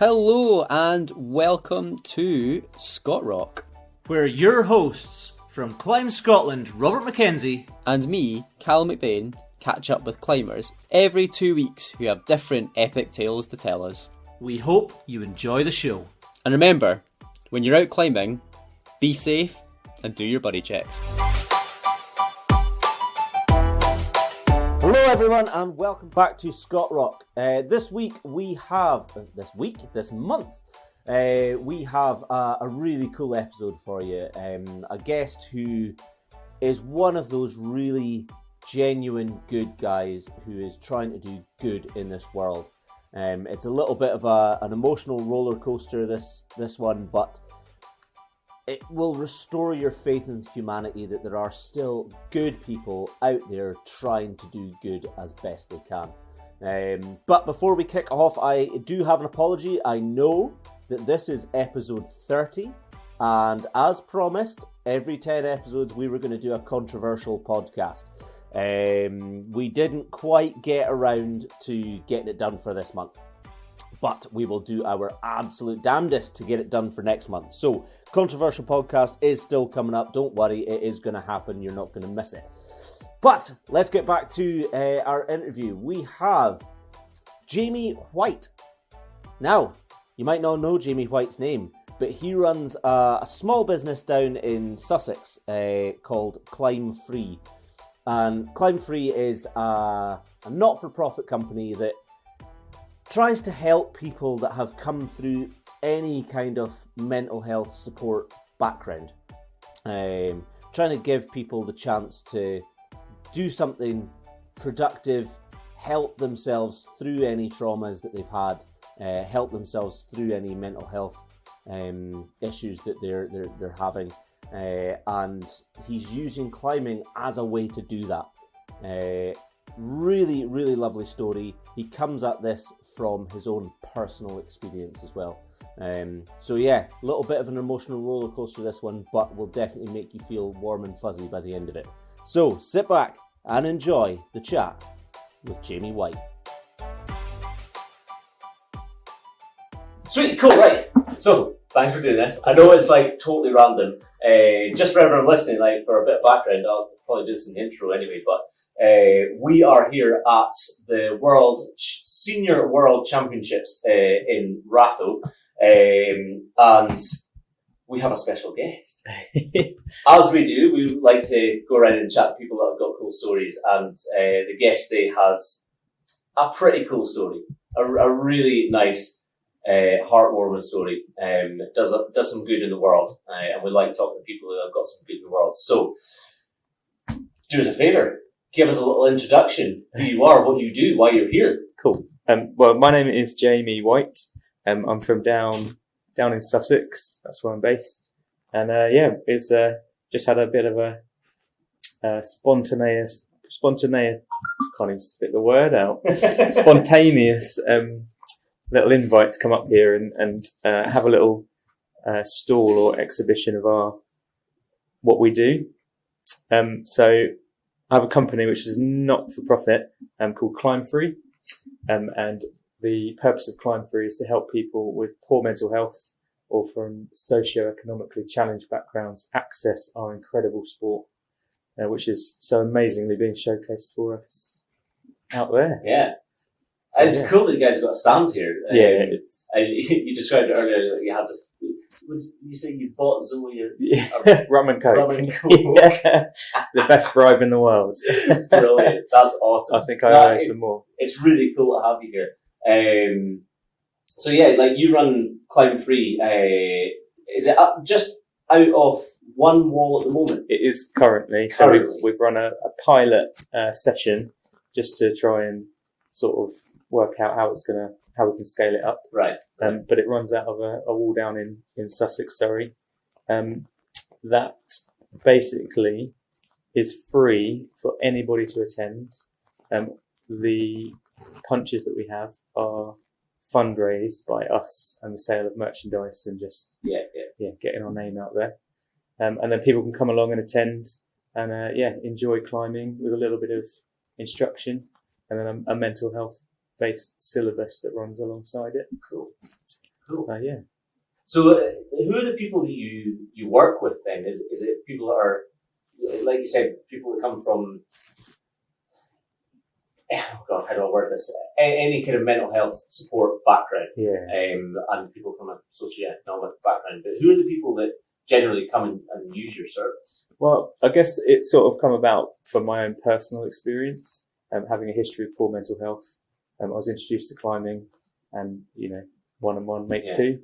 Hello and welcome to Scott Rock. We're your hosts from Climb Scotland, Robert Mackenzie. And me, Cal McBain, catch up with climbers every 2 weeks who have different epic tales to tell us. We hope you enjoy the show. And remember, when you're out climbing, be safe and do your buddy checks. Hello everyone and welcome back to Scott Rock. This month, we have a really cool episode for you. A guest who is one of those really genuine good guys who is trying to do good in this world. It's a little bit of an emotional roller coaster, this one, but it will restore your faith in humanity that there are still good people out there trying to do good as best they can. But before we kick off, I do have an apology. I know that this is episode 30, and as promised, every 10 episodes we were going to do a controversial podcast. We didn't quite get around to getting it done for this month, but we will do our absolute damnedest to get it done for next month. So, controversial podcast is still coming up. Don't worry, it is going to happen. You're not going to miss it. But let's get back to our interview. We have Jamie White. Now, you might not know Jamie White's name, but he runs a small business down in Sussex called ClimbFree. And ClimbFree is a not-for-profit company that tries to help people that have come through any kind of mental health support background. Trying to give people the chance to do something productive, help themselves through any traumas that they've had, help themselves through any mental health issues that they're having. And he's using climbing as a way to do that. Really, really lovely story. He comes at this from his own personal experience as well. So yeah, a little bit of an emotional roller coaster this one, but will definitely make you feel warm and fuzzy by the end of it. So sit back and enjoy the chat with Jamie White. Sweet, cool, right. So, thanks for doing this. I know it's like totally random. Just for everyone listening, like for a bit of background, I'll probably do this in the intro anyway, but we are here at the Senior World Championships in Ratho, and we have a special guest. As we do, we like to go around and chat to people that have got cool stories, and the guest today has a pretty cool story, a really nice, heartwarming story. Does some good in the world, and we like talking to people who have got some good in the world. So, do us a favour. Give us a little introduction, who you are, what you do, why you're here. Cool. Well, my name is Jamie White. I'm from down in Sussex. That's where I'm based. And it's just had a bit of a spontaneous. Can't even spit the word out. Spontaneous little invite to come up here and have a little stall or exhibition of what we do. So I have a company which is not for profit called ClimbFree, and the purpose of ClimbFree is to help people with poor mental health or from socio-economically challenged backgrounds access our incredible sport, which is so amazingly being showcased for us out there. Yeah. It's cool that you guys have got a stand here. You described it earlier that you had would you say you bought Zoe rum and coke? Rum and coke. Yeah. The best bribe in the world. Brilliant. That's awesome. I think I owe some more. It's really cool to have you here. So yeah, like you run ClimbFree. Is it just out of one wall at the moment? It is currently. So we've run a pilot session just to try and sort of work out how we can scale it up. Right. But it runs out of a wall down in Sussex, Surrey. That basically is free for anybody to attend. The punches that we have are fundraised by us and the sale of merchandise and just getting our name out there. And then people can come along and attend and enjoy climbing with a little bit of instruction and then a mental health based syllabus that runs alongside it. Cool. Cool. Yeah. So, who are the people that you work with then? Is it people that are, like you said, people that come from, oh God, how do I word this? Any kind of mental health support background, Yeah. and people from a socioeconomic background. But who are the people that generally come and use your service? Well, I guess it sort of come about from my own personal experience, having a history of poor mental health. I was introduced to climbing and, one-on-one make two.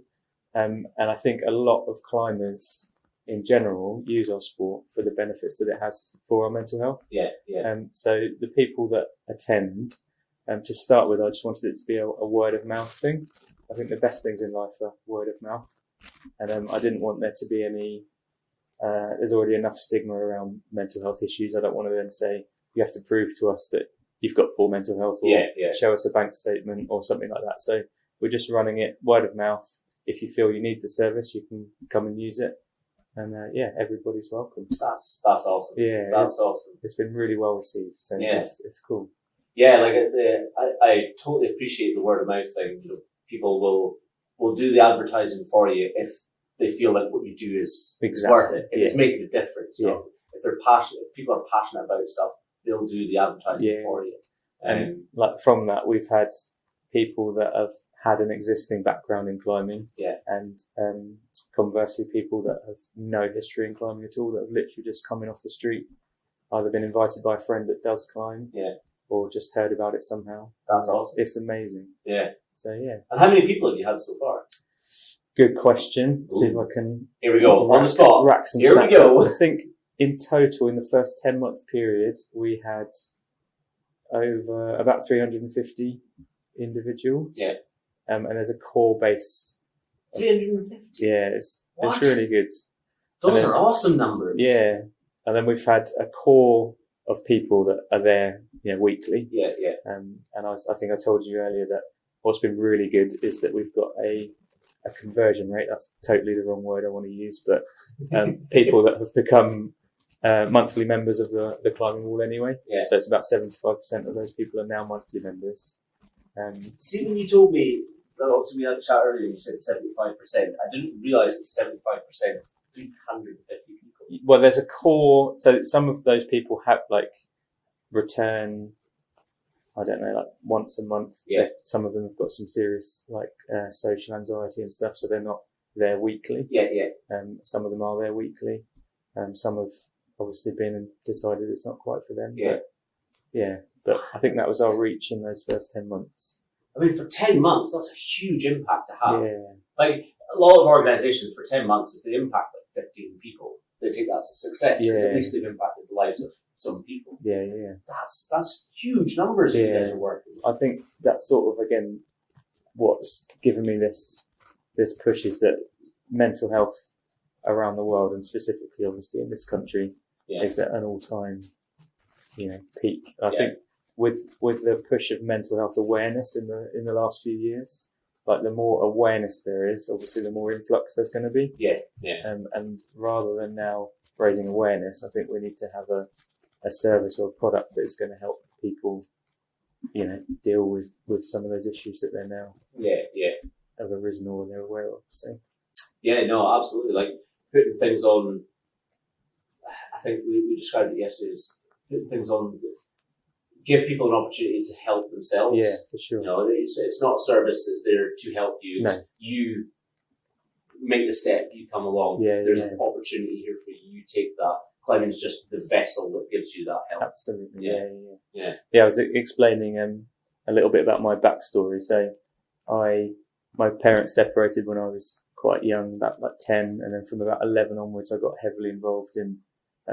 And I think a lot of climbers in general use our sport for the benefits that it has for our mental health. Yeah. So the people that attend, to start with, I just wanted it to be a word of mouth thing. I think the best things in life are word of mouth. And I didn't want there to be any, there's already enough stigma around mental health issues. I don't want to then say, you have to prove to us that you've got poor mental health or show us a bank statement or something like that. So we're just running it word of mouth. If you feel you need the service, you can come and use it. And everybody's welcome. That's awesome. Yeah, that's awesome. It's been really well received. So it's cool. Yeah, like I totally appreciate the word of mouth thing. People will do the advertising for you if they feel like what you do is worth it. If it's making a difference. You know? If they're passionate, if people are passionate about stuff, they'll do the advertising for you. And like from that, we've had people that have had an existing background in climbing. Yeah. And conversely, people that have no history in climbing at all, that have literally just coming off the street, either been invited by a friend that does climb, or just heard about it somehow. That's awesome. It's amazing. Yeah. So yeah. And how many people have you had so far? Good question. Ooh. See if I can. Here we go. On the spot. Rack some Here we go. I think in total, in the first 10-month period, we had over about 350 individuals. Yeah. And there's a core base. 350? Yeah, it's really good. Those are awesome numbers. Yeah. And then we've had a core of people that are there, weekly. Yeah. And I think I told you earlier that what's been really good is that we've got a conversion rate. That's totally the wrong word I want to use, but people that have become monthly members of the climbing wall anyway. Yeah. So it's about 75% of those people are now monthly members. See, when you told me, obviously we had a chat earlier, you said 75%. I didn't realise it was 75% of 350 people. Well, there's a core, so some of those people have return, I don't know, once a month. Yeah. Some of them have got some serious social anxiety and stuff, so they're not there weekly. Yeah. Some of them are there weekly. Some have obviously been and decided it's not quite for them. Yeah. But I think that was our reach in those first 10 months. I mean, for 10 months, that's a huge impact to have. Yeah. Like, a lot of organisations for 10 months, if they impact 15 people, they take that as a success, because at least they've impacted the lives of some people. Yeah. That's huge numbers you guys are working with. I think that's sort of, again, what's given me this push is that mental health around the world, and specifically, obviously, in this country, is at an all-time, peak. I think with the push of mental health awareness in the last few years, the more awareness there is, obviously the more influx there's going to be. Yeah. And rather than now raising awareness, I think we need to have a service or a product that is going to help people, deal with some of those issues that they're now have arisen or they're aware of. So. Yeah, no, absolutely. Like putting things on, I think we described it yesterday as putting things on that give people an opportunity to help themselves. Yeah, for sure. It's not a service that's there to help you. No. You make the step, you come along. There's an opportunity here for you. You take that. Climbing's just the vessel that gives you that help. Absolutely. Yeah. I was explaining a little bit about my backstory. So my parents separated when I was quite young, about 10, and then from about 11 onwards I got heavily involved in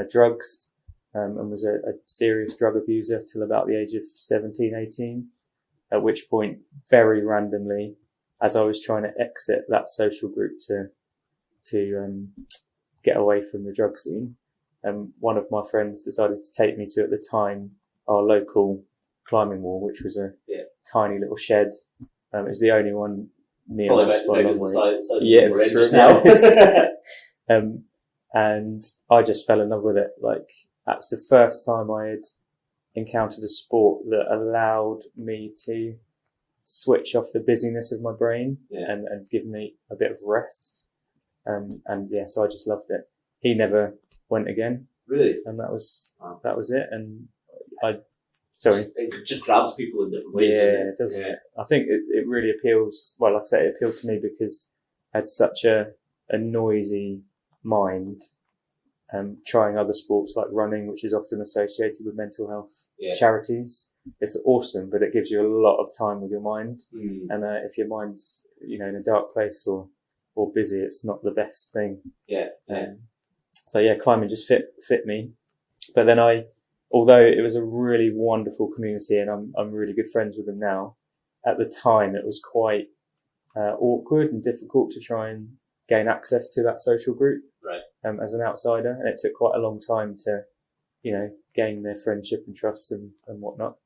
drugs. And was a serious drug abuser till about the age of 17, 18, at which point, very randomly, as I was trying to exit that social group to get away from the drug scene, one of my friends decided to take me to, at the time, our local climbing wall, which was a tiny little shed. It was the only one near us by a long way. And I just fell in love with it. That was the first time I had encountered a sport that allowed me to switch off the busyness of my brain Yeah. and give me a bit of rest. And yeah, so I just loved it. He never went again, Really? and that was Wow. it. And sorry. It just grabs people in different ways. Yeah, it doesn't. Yeah. I think it really appeals. Well, like I say, it appealed to me because I had such a noisy mind. Trying other sports like running, which is often associated with mental health charities. It's awesome, but it gives you a lot of time with your mind. Mm. And if your mind's, in a dark place or busy, it's not the best thing. Yeah. So yeah, climbing just fit me. But then although it was a really wonderful community and I'm really good friends with them now, at the time it was quite awkward and difficult to try and gain access to that social group. Right. As an outsider, and it took quite a long time to, gain their friendship and trust and whatnot.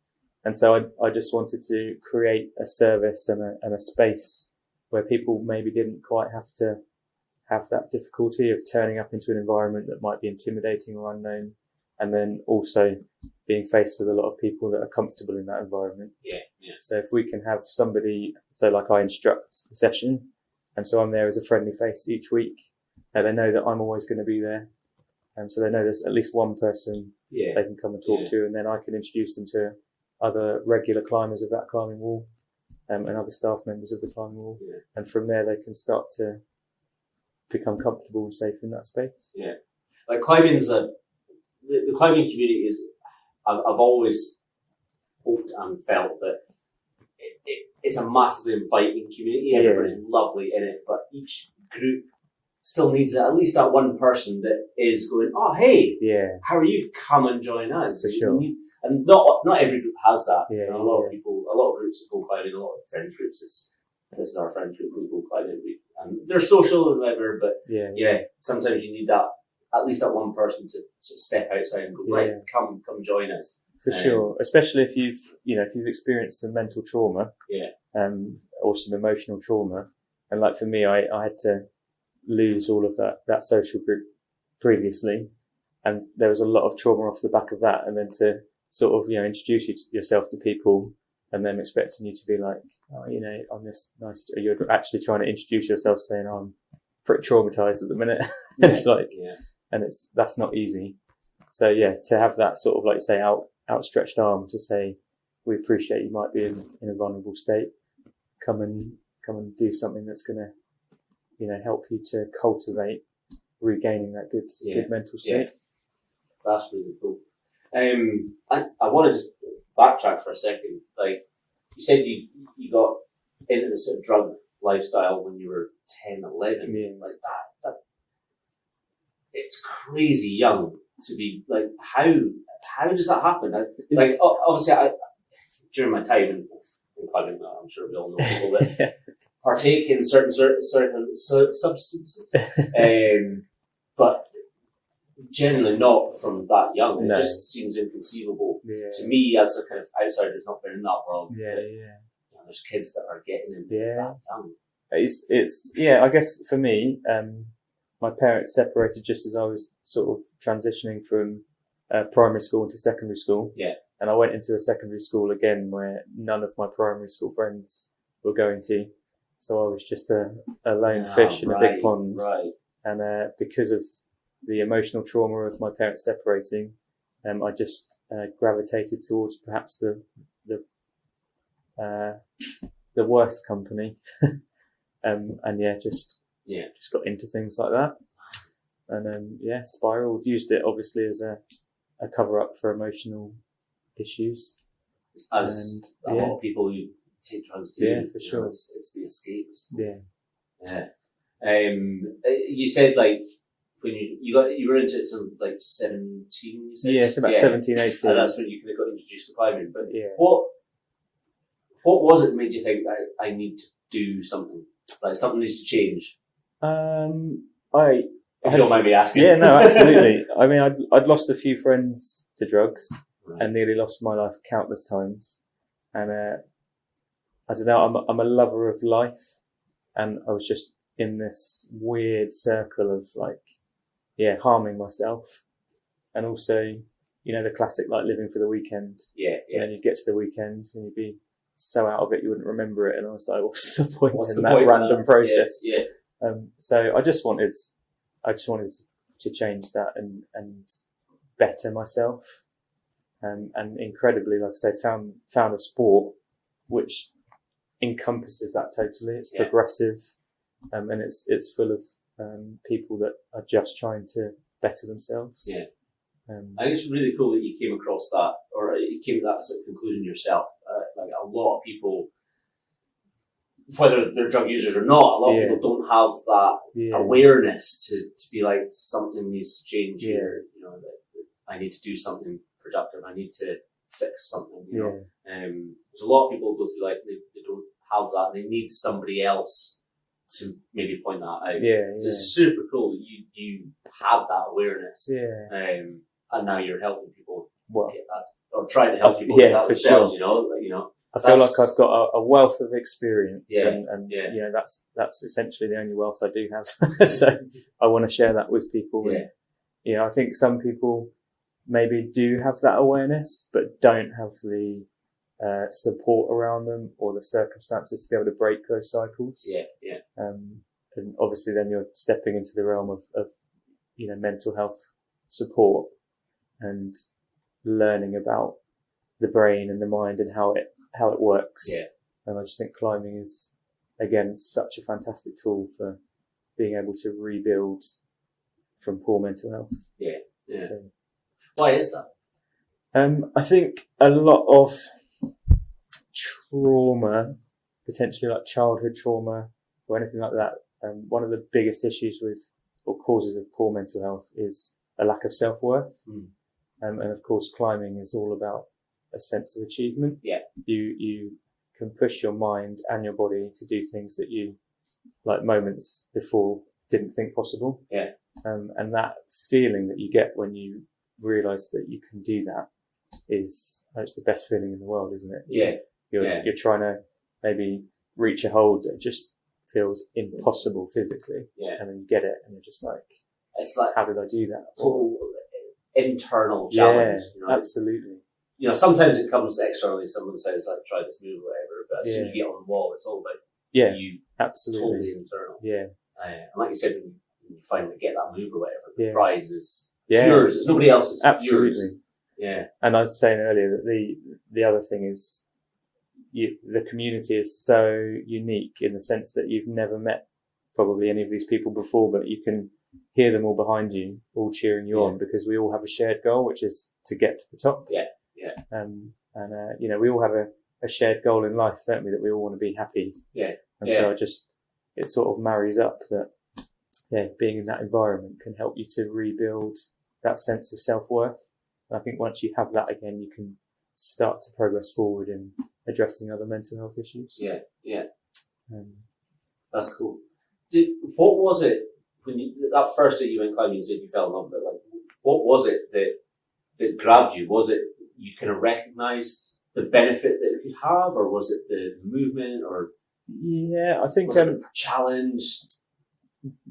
And so I just wanted to create a service and a space where people maybe didn't quite have to have that difficulty of turning up into an environment that might be intimidating or unknown, and then also being faced with a lot of people that are comfortable in that environment. Yeah. So if we can have somebody, so like I instruct the session, and so I'm there as a friendly face each week, and they know that I'm always going to be there. So they know there's at least one person they can come and talk to, and then I can introduce them to other regular climbers of that climbing wall, and other staff members of the climbing wall. Yeah. And from there they can start to become comfortable and safe in that space. Yeah. Like climbing's the climbing community is, I've always hoped and felt that it's a massively inviting community. Everybody's lovely in it, but each group still needs at least that one person that is going, oh, hey, how are you? Come and join us. For sure. And not every group has that. Yeah, a lot of people, a lot of groups that go climbing, a lot of friend groups, this is our friend group, we go climbing. And they're social and whatever, but sometimes you need that, at least that one person to step outside and go, right, come join us. For sure. Especially if you've experienced some mental trauma. Or some emotional trauma. And like for me, I had to lose all of that social group previously, and there was a lot of trauma off the back of that, and then to sort of introduce yourself to people and them expecting you to be like, oh, I'm this nice, you're actually trying to introduce yourself saying, oh, I'm pretty traumatized at the minute. It's like, and that's not easy. So to have that sort of, like you say, outstretched arm to say, we appreciate you might be in a vulnerable state, come and do something that's going to help you to cultivate regaining that good mental state. That's really cool. I want to just backtrack for a second. Like you said, you got into the sort of drug lifestyle when you were 10, 11. Yeah. Like that. It's crazy young to be like. How does that happen? Like obviously, during my time in climbing, I'm sure we all know people that partake in certain substances, but generally not from that young. It just seems inconceivable to me as a kind of outsider who's not been in that world. There's kids that are getting in that young. It's I guess for me, my parents separated just as I was sort of transitioning from primary school into secondary school. And I went into a secondary school again where none of my primary school friends were going to. So I was just a lone fish in a big pond. Right. And because of the emotional trauma of my parents separating, I just gravitated towards perhaps the worst company. And just got into things like that. And spiraled. Used it obviously as a cover up for emotional issues. As a lot of people who take drugs do. Yeah, for sure. It's the escape. Yeah. You said like when you were into it till like 17. You said? Yeah, it's about 17, 18. And that's when you kind of got introduced to climbing. But what was it that made you think I need to do something? Like something needs to change. If you don't mind me asking. Yeah, no, absolutely. I mean, I'd lost a few friends to drugs and nearly lost my life countless times. And I don't know, I'm a lover of life, and I was just in this weird circle of like, harming myself, and also, the classic like living for the weekend. Yeah. And then you'd get to the weekend and you'd be so out of it you wouldn't remember it. And I was like, what's the point What's in the that point of random that? process? Yeah. So I just wanted to change that and better myself. And incredibly, like I say, found a sport which encompasses that totally. It's progressive, and it's full of people that are just trying to better themselves. Yeah. I think it's really cool that you came across that, or you came to that sort of conclusion yourself. Like a lot of people, whether they're drug users or not, a lot of people don't have that awareness to be like, something needs to change here. You know, that I need to do something productive. I need to fix something. You know, there's a lot of people who go through life and they don't have that. They need somebody else to maybe point that out. So it's super cool that you have that awareness. And now you're helping people get that, or trying to help people get that themselves. Sure. You know. I feel like I've got a wealth of experience, and you know, that's essentially the only wealth I do have. So I want to share that with people. And, you know, I think some people maybe do have that awareness, but don't have the support around them or the circumstances to be able to break those cycles. And obviously, then you're stepping into the realm of you know, mental health support and learning about the brain and the mind and how it works. And I just think climbing is, again, such a fantastic tool for being able to rebuild from poor mental health. So, why is that? I think a lot of trauma, potentially like childhood trauma or anything like that, one of the biggest issues with or causes of poor mental health is a lack of self-worth. And of course, climbing is all about a sense of achievement. You can push your mind and your body to do things that you, like moments before, didn't think possible. And that feeling that you get when you realise that you can do that is, it's the best feeling in the world, isn't it? You're trying to maybe reach a hold that just feels impossible physically. And then you get it and you're just like, it's like, how did I do that? Total internal challenge. You know? Absolutely. You know, sometimes it comes externally. Someone says, like, try this move or whatever, but as soon as you get on the wall, it's all about you. Absolutely. Totally internal. And and like you said, when you finally get that move or whatever, the prize is Yeah. yours. It's nobody else's. Absolutely. Yours. Yeah. And I was saying earlier that the other thing is the community is so unique in the sense that you've never met probably any of these people before, but you can hear them all behind you, all cheering you on, because we all have a shared goal, which is to get to the top. Yeah. You know, we all have a shared goal in life, don't we? That we all want to be happy. So it sort of marries up that, being in that environment can help you to rebuild that sense of self-worth. And I think once you have that again, you can start to progress forward in addressing other mental health issues. That's cool. What was it when that first day you went climbing? You said you fell in love with it. Like, what was it that grabbed you? Was it you kind of recognised the benefit that it could have, or was it the movement, or I think was it a challenge?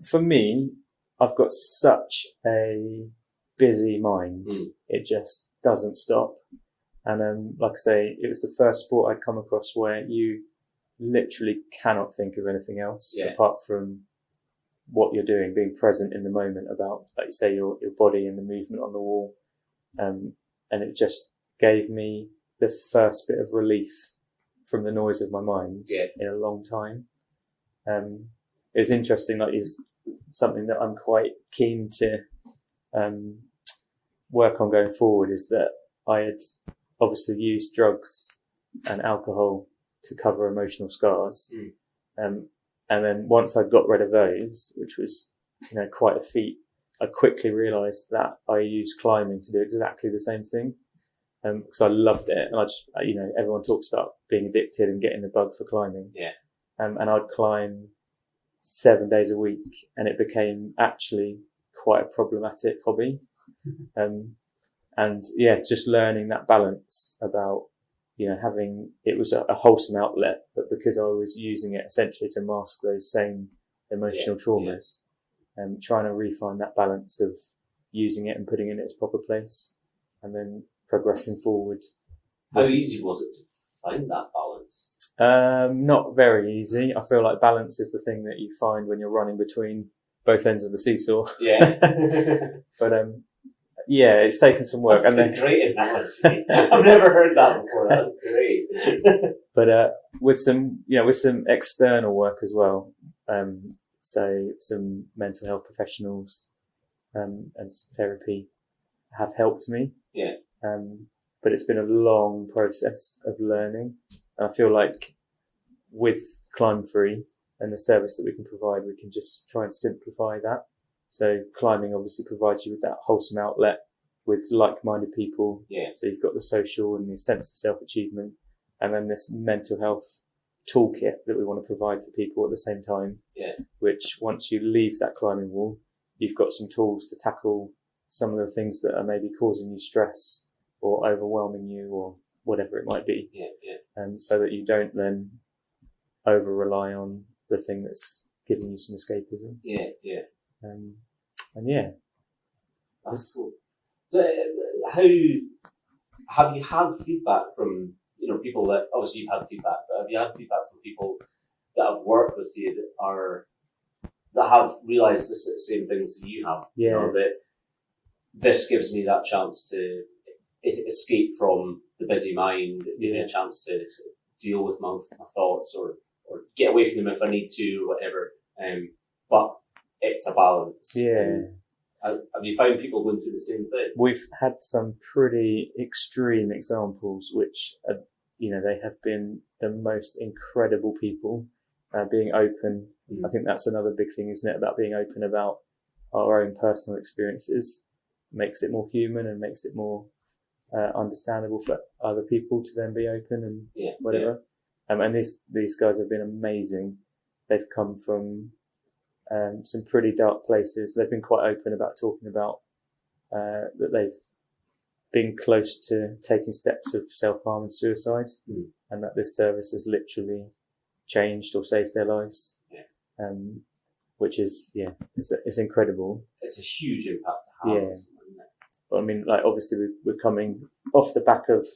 For me, I've got such a busy mind; it just doesn't stop. And like I say, it was the first sport I'd come across where you literally cannot think of anything else apart from what you're doing, being present in the moment about, like you say, your body and the movement on the wall. And it just gave me the first bit of relief from the noise of my mind in a long time. It was interesting, like it's something that I'm quite keen to work on going forward, is that I had obviously used drugs and alcohol to cover emotional scars. And then once I got rid of those, which was, you know, quite a feat, I quickly realised that I used climbing to do exactly the same thing. Because I loved it. And I just, you know, everyone talks about being addicted and getting the bug for climbing. And I'd climb 7 days a week, and it became actually quite a problematic hobby. Just learning that balance about, you know, having, it was a wholesome outlet, but because I was using it essentially to mask those same emotional traumas, and trying to refine that balance of using it and putting it in its proper place, and then progressing forward. How easy was it to find that balance? Not very easy. I feel like balance is the thing that you find when you're running between both ends of the seesaw. Yeah. But yeah, it's taken some work. That's a great analogy. I've never heard that before. That's great. But with some external work as well. So some mental health professionals and some therapy have helped me. Yeah. But it's been a long process of learning. And I feel like with ClimbFree and the service that we can provide, we can just try and simplify that. So climbing obviously provides you with that wholesome outlet with like-minded people. Yeah. So you've got the social and the sense of self-achievement, and then this mental health toolkit that we want to provide for people at the same time. Yeah. Which once you leave that climbing wall, you've got some tools to tackle some of the things that are maybe causing you stress or overwhelming you or whatever it might be. Yeah, yeah. So that you don't then over rely on the thing that's giving you some escapism. Yeah, yeah. And yeah. That's cool. So, how have you had feedback from, people that, obviously you've had feedback, but have you had feedback from people that have worked with you that have realised the same things that you have? Yeah. That this gives me that chance to escape from the busy mind, give me a chance to deal with my thoughts or get away from them if I need to or whatever. But it's a balance. Yeah. Have you found people going through the same thing? We've had some pretty extreme examples, which they have been the most incredible people, being open. I think that's another big thing, isn't it? About being open about our own personal experiences. Makes it more human and makes it more understandable for other people to then be open and whatever. Yeah. And these guys have been amazing. They've come from some pretty dark places. They've been quite open about talking about that they've been close to taking steps of self-harm and suicide, and that this service has literally changed or saved their lives. Yeah. Which is it's incredible. It's a huge impact to have. Yeah. But I mean, like, obviously we're coming off the back of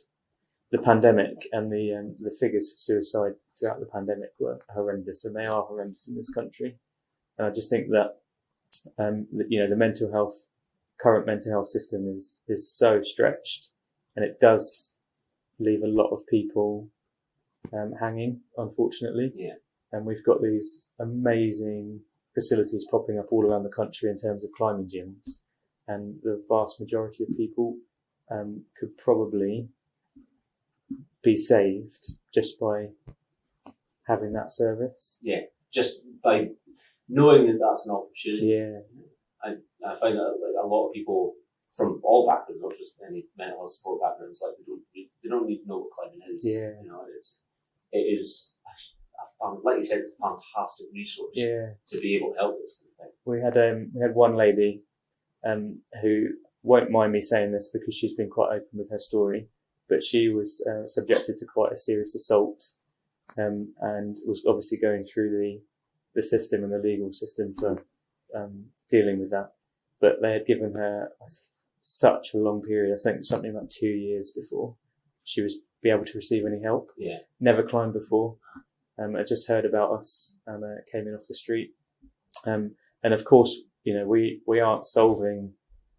the pandemic, and the figures for suicide throughout the pandemic were horrendous, and they are horrendous in this country. And I just think that the current mental health system is so stretched, and it does leave a lot of people hanging, unfortunately. Yeah. And we've got these amazing facilities popping up all around the country in terms of climbing gyms. And the vast majority of people could probably be saved just by having that service. Yeah, just by knowing that that's an opportunity. Yeah, I find that like a lot of people from all backgrounds, not just any mental health support backgrounds, like they don't need to know what climbing is. Yeah, it is. Like you said, it's a fantastic resource. Yeah. To be able to help this kind of thing. We had one lady who won't mind me saying this because she's been quite open with her story, but she was subjected to quite a serious assault, and was obviously going through the system and the legal system for dealing with that. But they had given her such a long period, I think something like 2 years before she was be able to receive any help. Yeah. Never climbed before. I just heard about us and came in off the street. And of course, we aren't solving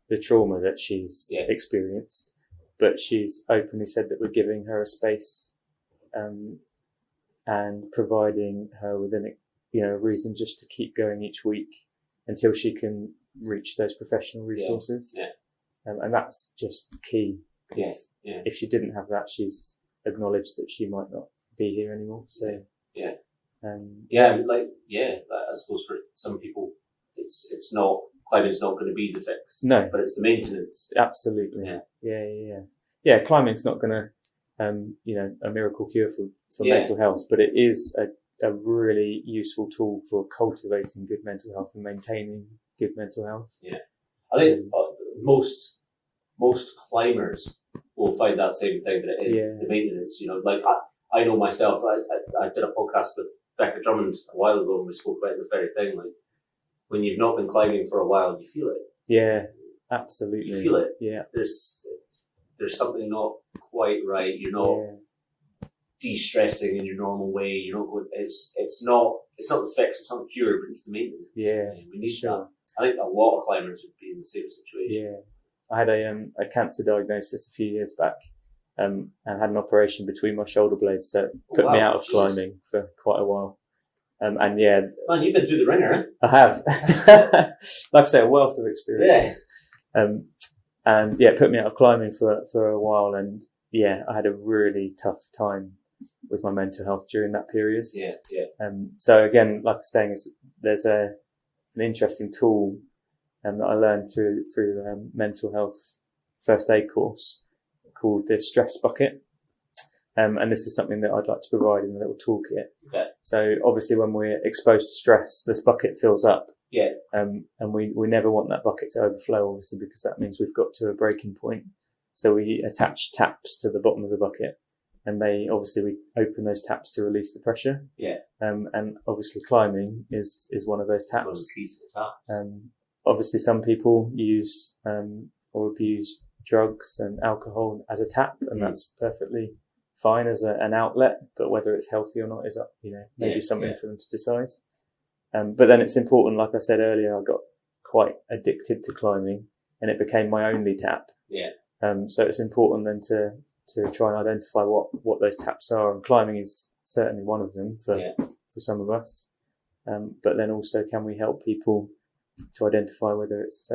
the trauma that she's experienced, but she's openly said that we're giving her a space, and providing her with a reason just to keep going each week until she can reach those professional resources. Yeah. And that's just key. Yes. Yeah. If she didn't have that, she's acknowledged that she might not be here anymore. So. Yeah. I suppose for some people, it's not, climbing's not going to be the fix. No. But it's the maintenance. Absolutely. Yeah. Climbing's not going to, a miracle cure for mental health, but it is a really useful tool for cultivating good mental health and maintaining good mental health. Yeah. I think most climbers will find that same thing, that it is the maintenance, like I know myself, I did a podcast with Becca Drummond a while ago and we spoke about the very thing, like when you've not been climbing for a while, you feel it. Yeah, absolutely. You feel it. Yeah. There's something not quite right. You're not de-stressing in your normal way. You're not going. It's not the fix. It's not the cure, but it's the maintenance. Yeah, we need sure. that. I think a lot of climbers would be in the same situation. Yeah, I had a cancer diagnosis a few years back, and had an operation between my shoulder blades, so it put me out of climbing for quite a while. And yeah, man, you've been through the ringer, eh? I have. Like I say, a wealth of experience. Yeah. And yeah, it put me out of climbing for a while, and yeah, I had a really tough time with my mental health during that period. Yeah. So again, like I was saying, there's an interesting tool that I learned through the mental health first aid course called the stress bucket. And this is something that I'd like to provide in a little toolkit. Okay. So obviously when we're exposed to stress, this bucket fills up. Yeah. And we never want that bucket to overflow, obviously, because that means we've got to a breaking point. So we attach taps to the bottom of the bucket, and we open those taps to release the pressure. Yeah. And obviously climbing is one of those taps. One of the keys to the taps. Obviously some people use, or abuse drugs and alcohol as a tap, and that's perfectly fine as an outlet, but whether it's healthy or not is up, maybe something for them to decide. But then it's important, like I said earlier, I got quite addicted to climbing, and it became my only tap. Yeah. So it's important then to try and identify what those taps are, and climbing is certainly one of them for some of us. But then also, can we help people to identify whether it's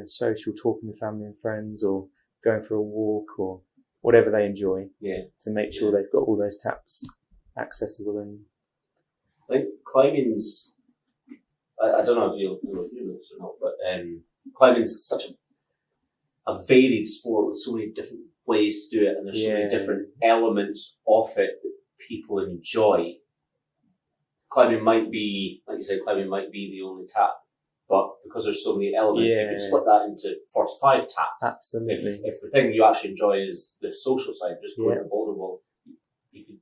social, talking with family and friends, or going for a walk, or whatever they enjoy, to make sure they've got all those taps accessible. And I think climbing's, I don't know if you'll know this or not, but climbing's such a varied sport with so many different ways to do it, and there's so many different elements of it that people enjoy. Climbing might be, like you said, the only tap. But because there's so many elements, you can split that into 45 taps. Absolutely. If the thing you actually enjoy is the social side, just going to the boulder wall, you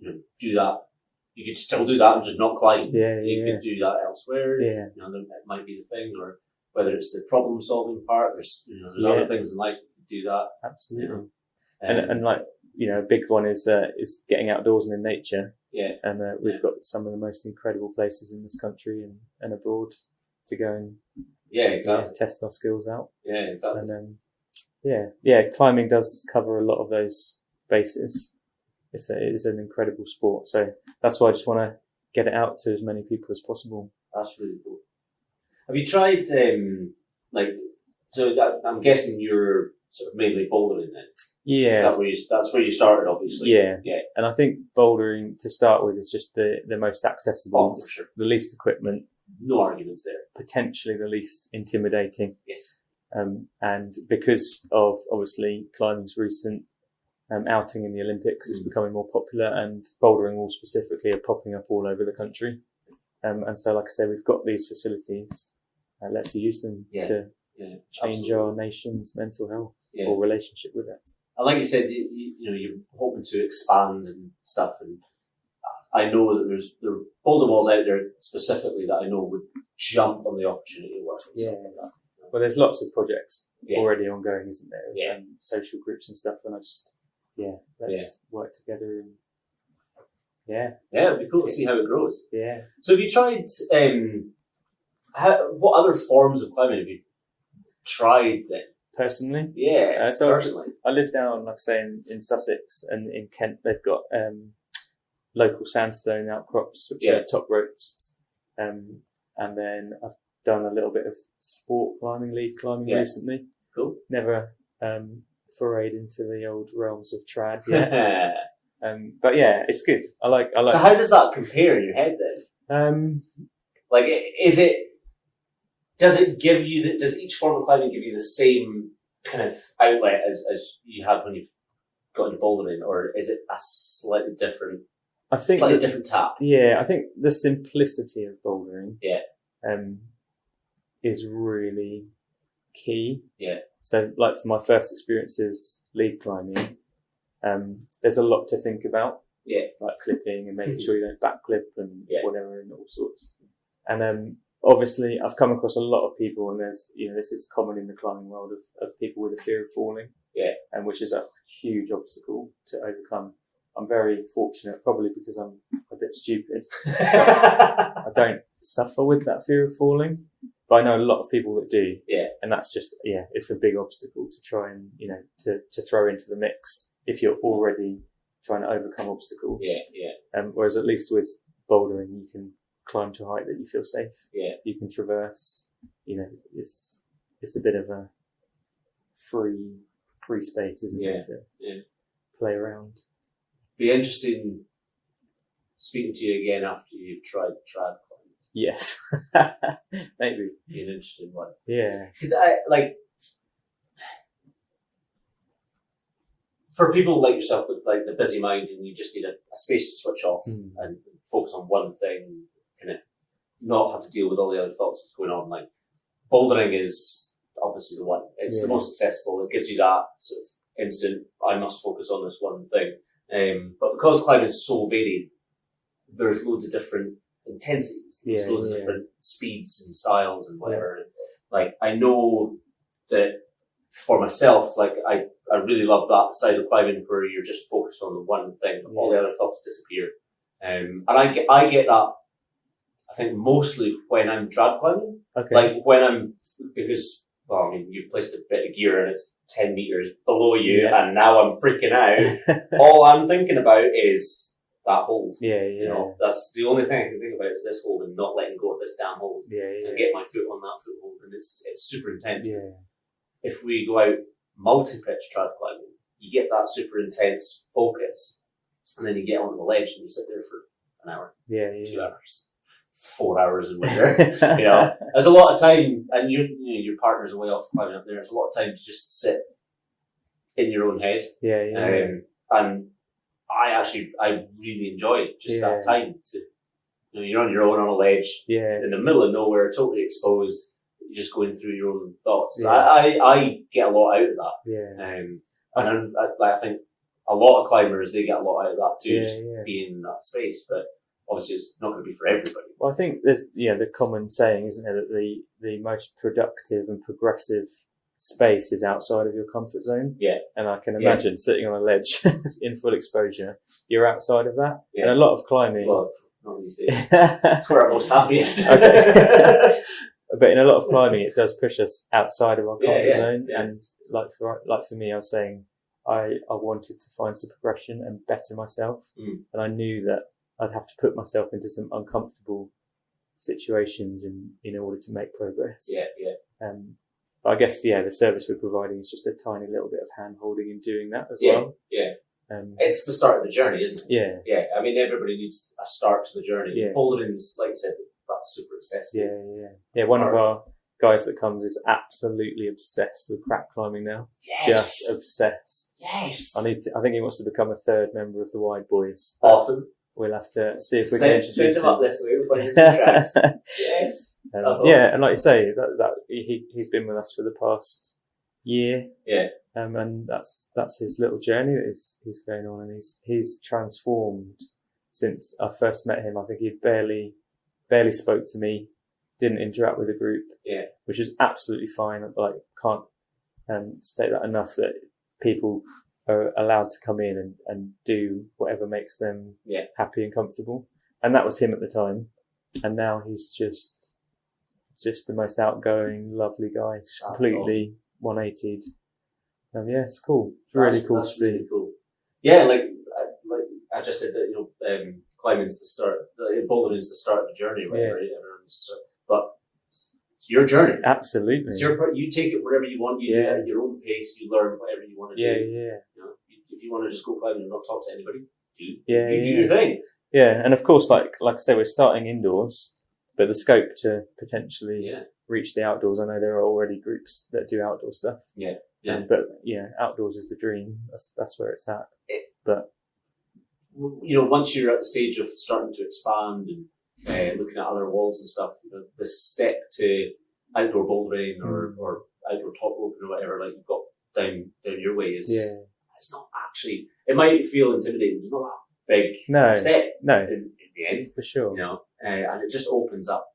could do that. You could still do that and just not climb. You could do that elsewhere. Yeah. That might be the thing, or whether it's the problem solving part. There's other things in life that can do that. Absolutely. And like, a big one is getting outdoors and in nature. Yeah. And we've got some of the most incredible places in this country and abroad to go and test our skills out. Yeah, exactly. And then, climbing does cover a lot of those bases. It is an incredible sport. So that's why I just want to get it out to as many people as possible. That's really cool. Have you tried, I'm guessing you're sort of mainly bouldering then? Yeah. That's where you started, obviously. Yeah. And I think bouldering to start with is just the most accessible, for sure. The least equipment. No arguments there. Potentially the least intimidating. Yes. And because of obviously climbing's recent outing in the Olympics, it's becoming more popular, and bouldering more specifically are popping up all over the country. And so, like I said, we've got these facilities. Let's use them to change our nation's mental health or relationship with it. And like you said, you're hoping to expand and stuff, and I know that there are boulder walls out there specifically that I know would jump on the opportunity to work and stuff like that. Well, there's lots of projects already ongoing, isn't there? Social groups and stuff, and I just, let's work together. And it'd be cool to see how it grows. Yeah. So have you tried, what other forms of climbing have you tried then? Personally? Yeah, personally. I live down, like I say, in Sussex, and in Kent they've got local sandstone outcrops, which are top ropes. And then I've done a little bit of sport climbing, lead climbing recently. Cool. Never forayed into the old realms of trad yet. But yeah, it's good. I like. So how does that compare in your head then? Does each form of climbing give you the same kind of outlet as you had when you've got into bouldering, or is it a slightly different? I think slightly different tap. Yeah, I think the simplicity of bouldering. Yeah. Is really key. Yeah. So, like for my first experiences lead climbing, there's a lot to think about. Yeah. Like clipping and making sure you don't back clip and whatever and all sorts. And obviously I've come across a lot of people, and there's this is common in the climbing world of people with a fear of falling. Yeah. And which is a huge obstacle to overcome. I'm very fortunate, probably because I'm a bit stupid. I don't suffer with that fear of falling, but I know a lot of people that do. Yeah. And that's just, it's a big obstacle to try and, to throw into the mix if you're already trying to overcome obstacles. Yeah. Whereas at least with bouldering, you can climb to a height that you feel safe. Yeah. You can traverse, it's a bit of a free space, isn't it? To play around. Be interesting speaking to you again after you've tried trad climbing. Yes. Maybe. Be an interesting one. Yeah. Because for people like yourself with like the busy mind and you just need a space to switch off and focus on one thing, kind of not have to deal with all the other thoughts that's going on. Like bouldering is obviously the one. It's the most accessible. It gives you that sort of instant, I must focus on this one thing. But because climbing is so varied, there's loads of different intensities, there's loads of different speeds and styles and whatever. Like I know that for myself, like I really love that side of climbing where you're just focused on the one thing, all the other thoughts disappear. And I get that, I think mostly when I'm trad climbing. Okay. Like because you've placed a bit of gear and it's 10 meters below you and now I'm freaking out. All I'm thinking about is that hold. That's the only thing I can think about is this hold and not letting go of this damn hold. And get my foot on that foothold, and it's super intense. If we go out multi-pitch trad climbing, you get that super intense focus, and then you get onto the ledge and you sit there for an hour, 2 hours, 4 hours in winter. There's a lot of time, and your partner's away off climbing up there. There's a lot of time to just sit in your own head. And I really enjoy just that time to, you're on your own on a ledge in the middle of nowhere, totally exposed. You're just going through your own thoughts. I get a lot out of that. And I think a lot of climbers, they get a lot out of that too, just being in that space. But obviously it's not going to be for everybody. Well, I think there's, the common saying, isn't there, that the most productive and progressive space is outside of your comfort zone. And I can imagine sitting on a ledge in full exposure, you're outside of that. And a lot of climbing. Well, not these days. That's where I'm most happiest. But in a lot of climbing, it does push us outside of our comfort zone. And like for me, I was saying, I wanted to find some progression and better myself. And I knew that I'd have to put myself into some uncomfortable situations in order to make progress. But I guess, the service we're providing is just a tiny little bit of hand holding in doing that as well. It's the start of the journey, isn't it? Yeah. I mean, everybody needs a start to the journey. Bouldering's, like you said, that's super accessible. One of our guys that comes is absolutely obsessed with crack climbing now. Just obsessed. I think he wants to become a third member of the Wide Boys. Awesome. We'll have to see if we can introduce him. Send him up this way. We'll find him in the tracks. Yes. That's awesome. And like you say, that he's been with us for the past year. And that's his little journey that he's going on, and he's transformed since I first met him. I think he barely spoke to me, didn't interact with the group. Which is absolutely fine. Like, can't state that enough, that people are allowed to come in and do whatever makes them happy and comfortable. And that was him at the time. And now he's just the most outgoing, lovely guy. He's completely awesome. 180'd. It's cool. It's really cool to see. Really cool. Yeah, like I just said that, climbing's the start, bouldering is the start of the journey, right? But it's your journey. Absolutely. It's you take it wherever you want. You do it at your own pace. You learn whatever you want to do. If you want to just go climbing and not talk to anybody, do your thing. And of course, like I say, we're starting indoors, but the scope to potentially reach the outdoors. I know there are already groups that do outdoor stuff. But outdoors is the dream. That's where it's at. But once you're at the stage of starting to expand and looking at other walls and stuff, the step to outdoor bouldering or outdoor top roping or whatever, like you've got down your way is it's not actually. It might feel intimidating. It's not that big step. In the end, for sure. And it just opens up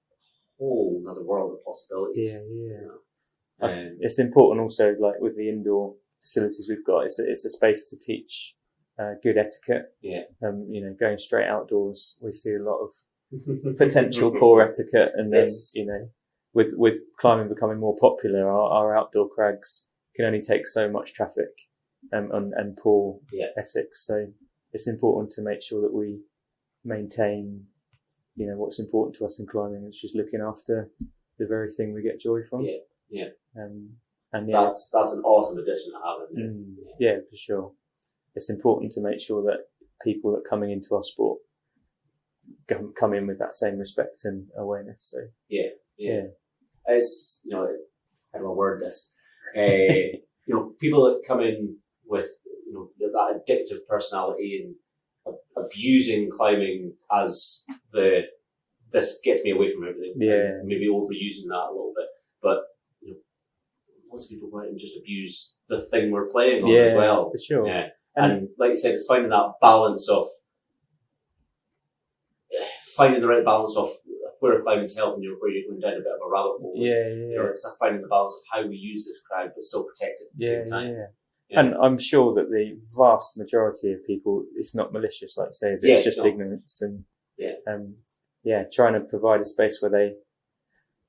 a whole another world of possibilities. It's important also, like with the indoor facilities we've got, it's a space to teach good etiquette. Yeah. Going straight outdoors, we see a lot of potential poor etiquette, and then Yes. with climbing becoming more popular, our outdoor crags can only take so much traffic, and poor ethics. So it's important to make sure that we maintain, what's important to us in climbing, is just looking after the very thing we get joy from. Yeah. And that's an awesome addition to have in there. Yeah, for sure. It's important to make sure that people that are coming into our sport come in with that same respect and awareness. So yeah. It's how do I word this? People that come in with that addictive personality and abusing climbing as this gets me away from everything. Yeah. Maybe overusing that a little bit, but lots of people go out and just abuse the thing we're playing on as well. For sure. Yeah. And like you said, it's finding that balance of finding the right balance of where climbing's helping you, where you're going down a bit of a rabbit hole. It's finding the balance of how we use this crowd, but still protect it at the same time. Yeah. And I'm sure that the vast majority of people, it's not malicious, like you say, it's just ignorance and trying to provide a space where they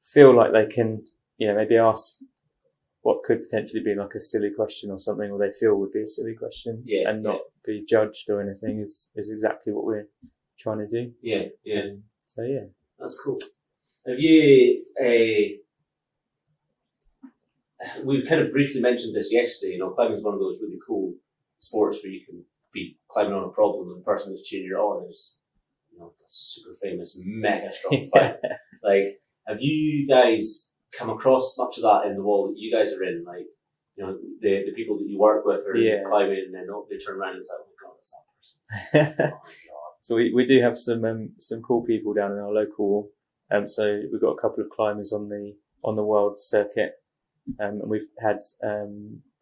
feel like they can, maybe ask what could potentially be like a silly question or something, or they feel would be a silly question, and not be judged or anything is exactly what we're trying to do. So that's cool. Have you we kind of briefly mentioned this yesterday, climbing is one of those really cool sports where you can be climbing on a problem and the person who's cheering you on is a super famous, mega strong climber. Like, have you guys come across much of that in the wall that you guys are in? Like, the people that you work with are climbing, and then they turn around and it's like, oh my god, that's that person. Oh my god. So we do have some cool people down in our local wall. So we've got a couple of climbers on the world circuit, and we've had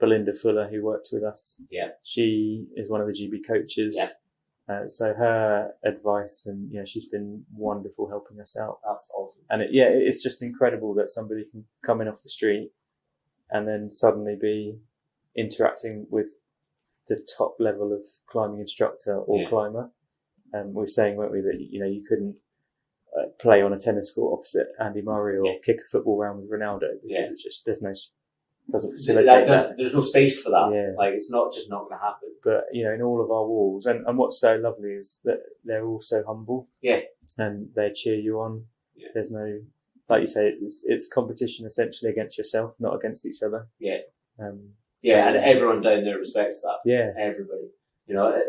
Belinda Fuller, who worked with us. Yeah, she is one of the GB coaches. Yeah. So her advice and she's been wonderful helping us out. That's awesome. And it's just incredible that somebody can come in off the street and then suddenly be interacting with the top level of climbing instructor or climber. We were saying, weren't we, that you couldn't play on a tennis court opposite Andy Murray or kick a football round with Ronaldo because it's just doesn't facilitate that. There's no space for that. Yeah. Like, it's not just not going to happen. But in all of our walls, and what's so lovely is that they're all so humble. Yeah. And they cheer you on. Yeah. There's no, like you say, it's competition essentially against yourself, not against each other. Yeah. And everyone down there respects that. Yeah. Everybody.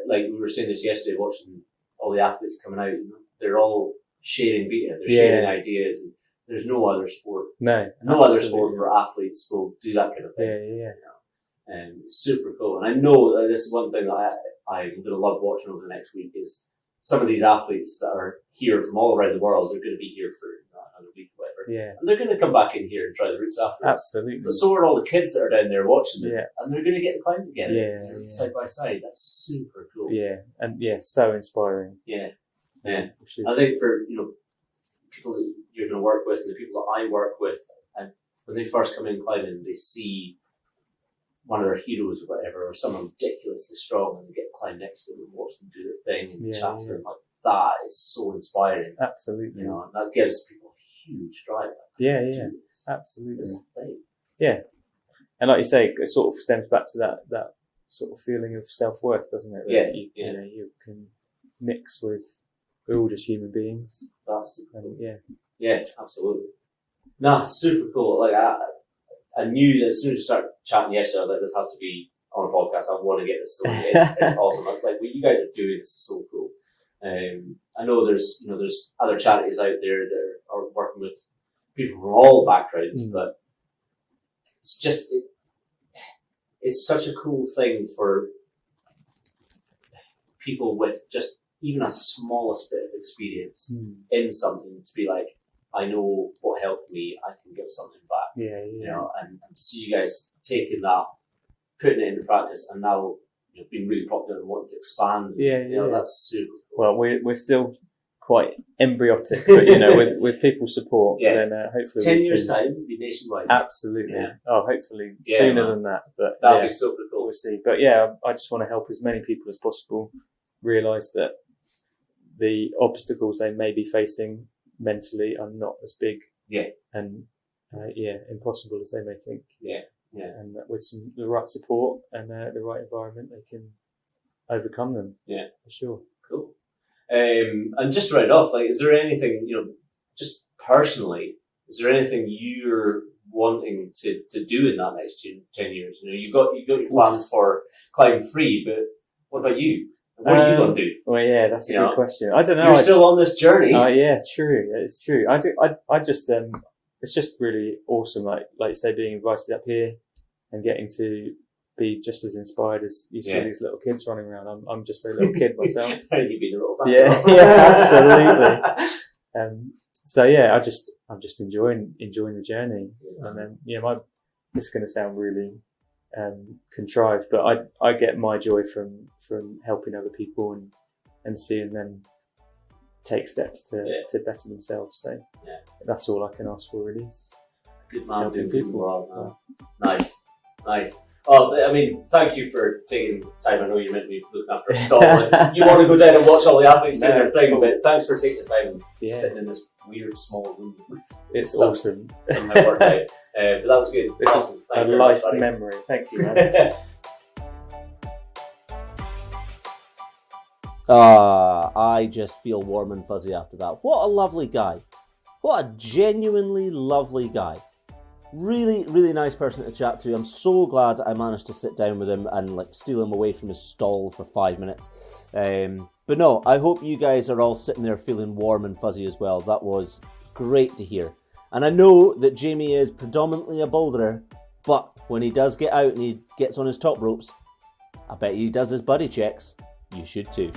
Like we were saying this yesterday, watching all the athletes coming out. They're all sharing beta. They're sharing ideas, and there's no other sport. No other sport where athletes will do that kind of thing. And super cool. And I know that this is one thing that I'm going to love watching over the next week is some of these athletes that are here from all around the world. They're going to be here for another week, or whatever. Yeah. And they're going to come back in here and try the routes afterwards. Absolutely. But so are all the kids that are down there watching them. Yeah. And they're going to get to climb together. Side by side. That's super cool. Yeah. And so inspiring. Yeah. Yeah. I think for, people that you're going to work with and the people that I work with, and when they first come in climbing, they see one of their heroes or whatever, or someone ridiculously strong, and they get to climb next to them and watch them do their thing and chat to them. Like, that is so inspiring. Absolutely. And that gives people a huge drive. Absolutely. It's a thing. Yeah. And like you say, it sort of stems back to that sort of feeling of self-worth, doesn't it? That you can mix with, we're all just human beings. That's super cool. Yeah, absolutely. No, super cool. Like, I knew that as soon as we started chatting yesterday, I was like, this has to be on a podcast. I want to get this story. It's awesome. Like, what you guys are doing is so cool. I know there's other charities out there that are working with people from all backgrounds, but it's just, it's such a cool thing for people with just even a smallest bit of experience in something to be like, I know what helped me, I can give something back. And to see you guys taking that, putting it into practice, and now being really popular and wanting to expand. That's super cool. Well, we're still quite embryotic, but you know, with people's support, Yeah. then hopefully 10 we years' can- time, it'll be nationwide. Absolutely. Yeah. Oh, hopefully Yeah, sooner man. than that. But That'll yeah, be super cool. we'll see. But yeah, I just want to help as many people as possible realise that the obstacles they may be facing mentally are not as big and impossible as they may think. Yeah. And that with the right support and the right environment, they can overcome them. Yeah. For sure. Cool. And just to round off, like, is there anything, just personally, is there anything you're wanting to do in that next 10 years? You've got your plans for ClimbFree, but what about you? What are you going to do? Well, yeah, that's a good question. I don't know. You're still on this journey. Yeah, true. It's true. I just, it's just really awesome. Like you say, being invited up here and getting to be just as inspired as you see these little kids running around. I'm just a little kid myself. You've been a little fan. Yeah, absolutely. So yeah, I'm just enjoying the journey. And then, this is going to sound really contrived, but I get my joy from helping other people and seeing them take steps to better themselves. So that's all I can ask for, really. Good man, Helping doing good in the people. world, man. Nice. Oh, I mean, thank you for taking time. I know you're meant to be looking after a stall. You want to go down and watch all the athletes do their it's thing, cool. but thanks for taking the time and Yeah. sitting in this weird small room. It's Some- awesome. Somehow worked out. But that was good. This Awesome. is Thank a you very life much, buddy. memory. Thank you, man. I just feel warm and fuzzy after that. What a lovely guy. What a genuinely lovely guy. Really, really nice person to chat to. I'm so glad I managed to sit down with him and steal him away from his stall for 5 minutes. But no, I hope you guys are all sitting there feeling warm and fuzzy as well. That was great to hear. And I know that Jamie is predominantly a boulderer, but when he does get out and he gets on his top ropes, I bet he does his buddy checks. You should too.